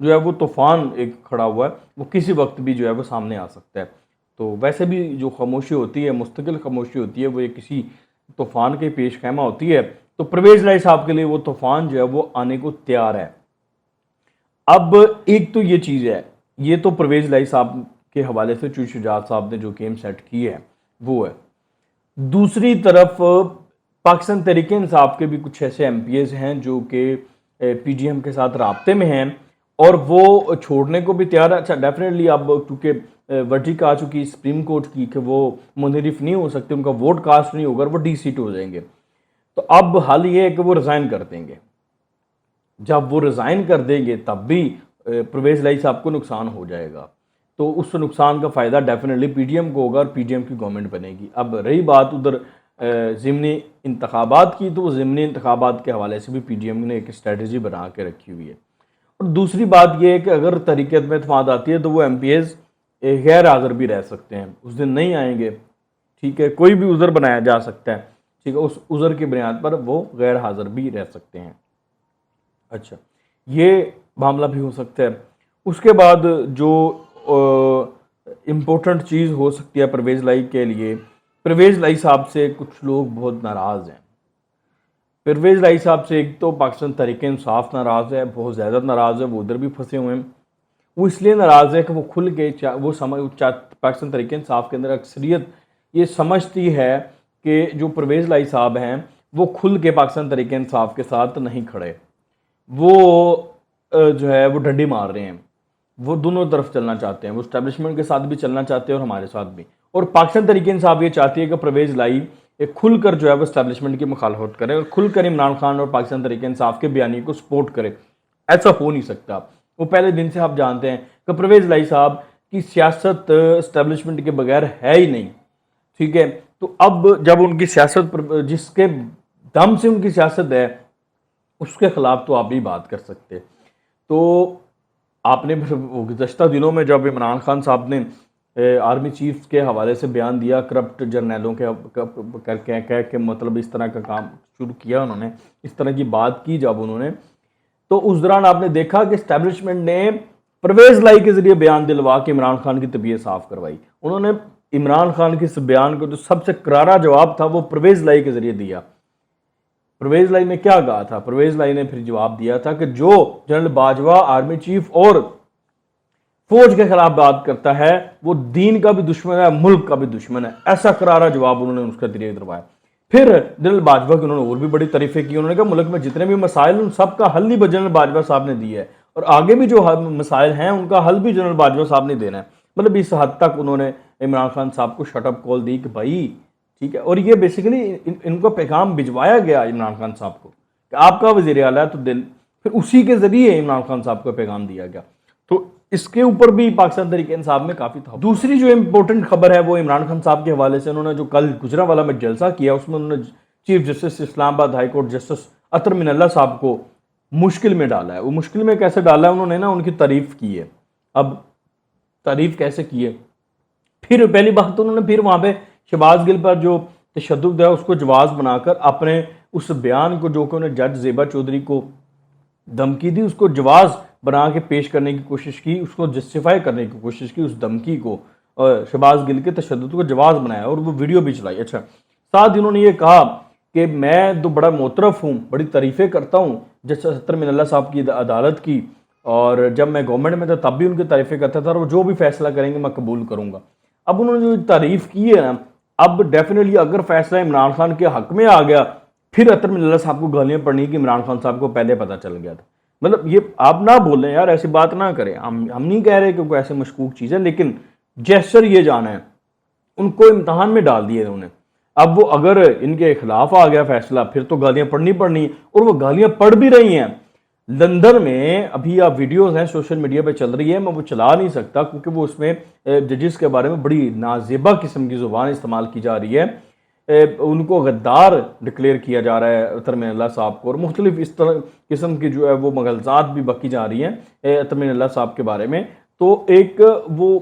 جو ہے وہ طوفان ایک کھڑا ہوا ہے، وہ کسی وقت بھی جو ہے وہ سامنے آ سکتا ہے۔ تو ویسے بھی جو خاموشی ہوتی ہے، مستقل خاموشی ہوتی ہے، وہ ایک کسی طوفان کے پیش خیمہ ہوتی ہے۔ تو پرویز لائی صاحب کے لیے وہ طوفان جو ہے وہ آنے کو تیار ہے۔ اب ایک تو یہ چیز ہے، یہ تو پرویز لائی صاحب کے حوالے سے چودھری شجاعت صاحب نے جو گیم سیٹ کی ہے وہ ہے۔ دوسری طرف پاکستان تحریک انصاف کے بھی کچھ ایسے ایم پی ایز ہیں جو کہ پی ڈی ایم کے ساتھ رابطے میں ہیں اور وہ چھوڑنے کو بھی تیار ہے۔ اچھا ڈیفینیٹلی اب کیونکہ ورڈکٹ آ چکی سپریم کورٹ کی کہ وہ منحرف نہیں ہو سکتے، ان کا ووٹ کاسٹ نہیں ہوگا، وہ ڈی سیٹ ہو جائیں گے، تو اب حل یہ ہے کہ وہ ریزائن کر دیں گے۔ جب وہ ریزائن کر دیں گے تب بھی پرویز لائی صاحب کو نقصان ہو جائے گا، تو اس نقصان کا فائدہ ڈیفینیٹلی پی ڈی ایم کو ہوگا اور پی ڈی ایم کی گورنمنٹ بنے گی۔ اب رہی بات ادھر ضمنی انتخابات کی، تو وہ ضمنی انتخابات کے حوالے سے بھی پی ڈی ایم نے ایک اسٹریٹجی بنا کے رکھی ہوئی ہے۔ اور دوسری بات یہ ہے کہ اگر تحریک عدم اعتماد آتی ہے تو وہ ایم پی ایز غیر حاضر بھی رہ سکتے ہیں، اس دن نہیں آئیں گے، ٹھیک ہے، کوئی بھی عذر بنایا جا سکتا ہے، ٹھیک ہے، اس عذر کی بنیاد پر وہ غیر حاضر بھی رہ سکتے ہیں۔ اچھا یہ معاملہ بھی ہو سکتا ہے۔ اس کے بعد جو امپورٹنٹ چیز ہو سکتی ہے پرویز لائی کے لیے، پرویز لائی صاحب سے کچھ لوگ بہت ناراض ہیں۔ پرویز لائی صاحب سے ایک تو پاکستان تحریک انصاف ناراض ہے، بہت زیادہ ناراض ہے، وہ ادھر بھی پھنسے ہوئے ہیں۔ وہ اس لیے ناراض ہے کہ وہ کھل کے پاکستان تحریک انصاف کے اندر اکثریت یہ سمجھتی ہے کہ جو پرویز لائی صاحب ہیں وہ کھل کے پاکستان تحریک انصاف کے ساتھ نہیں کھڑے، وہ جو ہے وہ ڈنڈی مار رہے ہیں، وہ دونوں طرف چلنا چاہتے ہیں، وہ اسٹیبلشمنٹ کے ساتھ بھی چلنا چاہتے ہیں اور ہمارے ساتھ بھی۔ اور پاکستان تحریک انصاف یہ چاہتی ہے کہ پرویز لائی ایک کھل کر جو ہے وہ اسٹیبلشمنٹ کی مخالفت کرے اور کھل کر عمران خان اور پاکستان تحریک انصاف کے بیانیے کو سپورٹ کرے۔ ایسا ہو نہیں سکتا۔ وہ پہلے دن سے آپ جانتے ہیں کہ پرویز لائی صاحب کی سیاست اسٹیبلشمنٹ کے بغیر ہے ہی نہیں، ٹھیک ہے۔ تو اب جب ان کی سیاست جس کے دم سے ان کی سیاست ہے اس کے خلاف تو آپ نہیں بات کر سکتے۔ تو آپ نے گزشتہ دنوں میں جب عمران خان صاحب نے آرمی چیف کے حوالے سے بیان دیا، کرپٹ جرنیلوں کے کہہ کے مطلب اس طرح کا کام شروع کیا انہوں نے، اس طرح کی بات کی جب انہوں نے، تو اس دوران آپ نے دیکھا کہ اسٹیبلشمنٹ نے پرویز لائی کے ذریعے بیان دلوا کے عمران خان کی طبیعت صاف کروائی۔ انہوں نے عمران خان کے اس بیان کو جو سب سے کرارا جواب تھا وہ پرویز لائی کے ذریعے دیا۔ پرویز لائی نے کیا کہا تھا؟ پرویز لائی نے پھر جواب دیا تھا کہ جو جنرل باجوہ آرمی چیف اور فوج کے خلاف بات کرتا ہے وہ دین کا بھی دشمن ہے، ملک کا بھی دشمن ہے، ایسا کرارا جواب انہوں نے اس کا ذریعے دروایا۔ پھر جنرل باجوہ کی انہوں نے اور بھی بڑی تعریفیں کی، انہوں نے کہا ملک میں جتنے بھی مسائل ان سب کا حل بھی جنرل باجوہ صاحب نے دیا ہے اور آگے بھی جو مسائل ہیں ان کا حل بھی جنرل باجوہ صاحب نے دینا ہے۔ مطلب اس حد تک انہوں نے عمران خان صاحب کو شٹ اپ کال دی کہ بھائی ٹھیک ہے۔ اور یہ بیسیکلی ان کو پیغام بھجوایا گیا عمران خان صاحب کو کہ آپ کا وزیر اعلیٰ ہے تو دل، پھر اسی کے ذریعے عمران خان صاحب کو پیغام دیا گیا۔ تو اس کے اوپر بھی پاکستان تحریک انصاف میں کافی تھا۔ دوسری جو امپورٹنٹ خبر ہے وہ عمران خان صاحب کے حوالے سے، انہوں نے جو کل گجرانوالہ میں جلسہ کیا اس میں انہوں نے چیف جسٹس اسلام آباد ہائی کورٹ جسٹس اطہر من اللہ صاحب کو مشکل میں ڈالا ہے۔ وہ مشکل میں کیسے ڈالا ہے؟ انہوں نے ان کی تعریف کی ہے۔ اب تعریف کیسے کی ہے؟ پھر پہلی بات تو انہوں نے پھر وہاں پہ شہباز گل پر جو تشدد ہے اس کو جواز بنا کر اپنے اس بیان کو جو کہ انہیں جج زیبا چودھری کو دھمکی دی اس کو جواز بنا کے پیش کرنے کی کوشش کی، اس کو جسٹیفائی کرنے کی کوشش کی، اس دھمکی کو، شہباز گل کے تشدد کو جواز بنایا اور وہ ویڈیو بھی چلائی۔ اچھا ساتھ انہوں نے یہ کہا کہ میں تو بڑا معترف ہوں، بڑی تعریفیں کرتا ہوں جسٹس اطہر من اللہ صاحب کی عدالت کی، اور جب میں گورنمنٹ میں تھا تب بھی ان کی تعریفیں کرتا تھا اور وہ جو بھی فیصلہ کریں گے میں قبول کروں گا۔ اب انہوں نے جو تعریف کی ہے نا، اب ڈیفینیٹلی اگر فیصلہ عمران خان کے حق میں آ گیا پھر اطہر من اللہ صاحب کو گالیاں پڑنی کہ عمران خان صاحب کو پہلے پتہ چل گیا تھا۔ مطلب یہ آپ نہ بولیں یار، ایسی بات نہ کریں، ہم نہیں کہہ رہے کہ کوئی ایسے مشکوک چیز ہے، لیکن جیسر یہ جانا ہے ان کو امتحان میں ڈال دیے انہوں نے۔ اب وہ اگر ان کے خلاف آ گیا فیصلہ پھر تو گالیاں پڑنی اور وہ گالیاں پڑھ بھی رہی ہیں۔ لندن میں ابھی آپ ویڈیوز ہیں سوشل میڈیا پہ چل رہی ہے، میں وہ چلا نہیں سکتا کیونکہ وہ اس میں ججز کے بارے میں بڑی نازیبا قسم کی زبان استعمال کی جا رہی ہے، ان کو غدار ڈکلیئر کیا جا رہا ہے اطہر من اللہ صاحب کو، اور مختلف اس طرح قسم کی جو ہے وہ مغالطات بھی بکی جا رہی ہیں اطہر من اللہ صاحب کے بارے میں۔ تو ایک وہ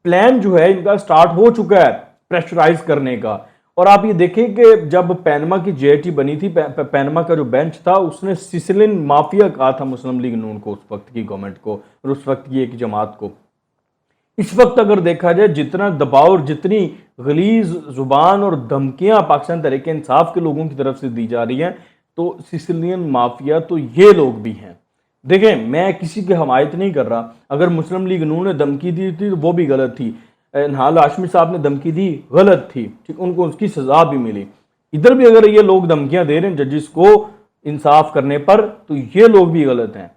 پلان جو ہے ان کا سٹارٹ ہو چکا ہے پریشرائز کرنے کا، اور آپ یہ دیکھیں کہ جب پینما کی JIT بنی تھی، پینما کا جو بینچ تھا، اس نے سسلین مافیا کہا تھا مسلم لیگ نون کو، اس وقت کی گورنمنٹ کو اور اس وقت کی ایک جماعت کو۔ اس وقت اگر دیکھا جائے جتنا دباؤ اور جتنی غلیظ زبان اور دھمکیاں پاکستان تحریک انصاف کے لوگوں کی طرف سے دی جا رہی ہیں، تو سسلین مافیا تو یہ لوگ بھی ہیں۔ دیکھیں، میں کسی کی حمایت نہیں کر رہا، اگر مسلم لیگ نون نے دھمکی دی تھی تو وہ بھی غلط تھی، نہال ہاشمی صاحب نے دھمکی دی، غلط تھی، ٹھیک، ان کو اس کی سزا بھی ملی۔ ادھر بھی اگر یہ لوگ دھمکیاں دے رہے ہیں ججز کو انصاف کرنے پر، تو یہ لوگ بھی غلط ہیں،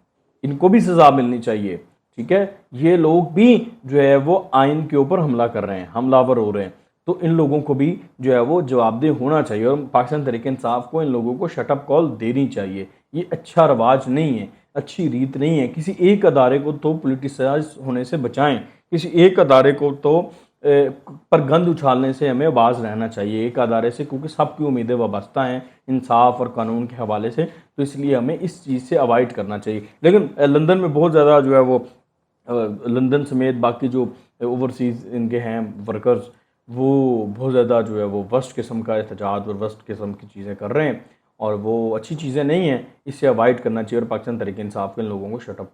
ان کو بھی سزا ملنی چاہیے، ٹھیک ہے۔ یہ لوگ بھی جو ہے وہ آئین کے اوپر حملہ کر رہے ہیں، حملہ آور ہو رہے ہیں، تو ان لوگوں کو بھی جو ہے وہ جواب دہ ہونا چاہیے، اور پاکستان تحریک انصاف کو ان لوگوں کو شٹ اپ کال دینی چاہیے۔ یہ اچھا رواج نہیں ہے، اچھی ریت نہیں ہے۔ کسی ایک ادارے کو تو پولیٹیسائز ہونے سے بچائیں، کسی ایک ادارے کو تو پر گند اچھالنے سے ہمیں باز رہنا چاہیے، ایک ادارے سے، کیونکہ سب کی امیدیں وابستہ ہیں انصاف اور قانون کے حوالے سے، تو اس لیے ہمیں اس چیز سے اوائڈ کرنا چاہیے۔ لیکن لندن میں بہت زیادہ جو ہے وہ لندن سمیت باقی جو اوورسیز ان کے ہیں ورکرز، وہ بہت زیادہ جو ہے وہ ورسٹ قسم کا احتجاج اور ورسٹ قسم کی چیزیں کر رہے ہیں، اور وہ اچھی چیزیں نہیں ہیں، اس سے اوائڈ کرنا چاہیے، اور پاکستان تحریک انصاف کے ان لوگوں کو شٹ اپ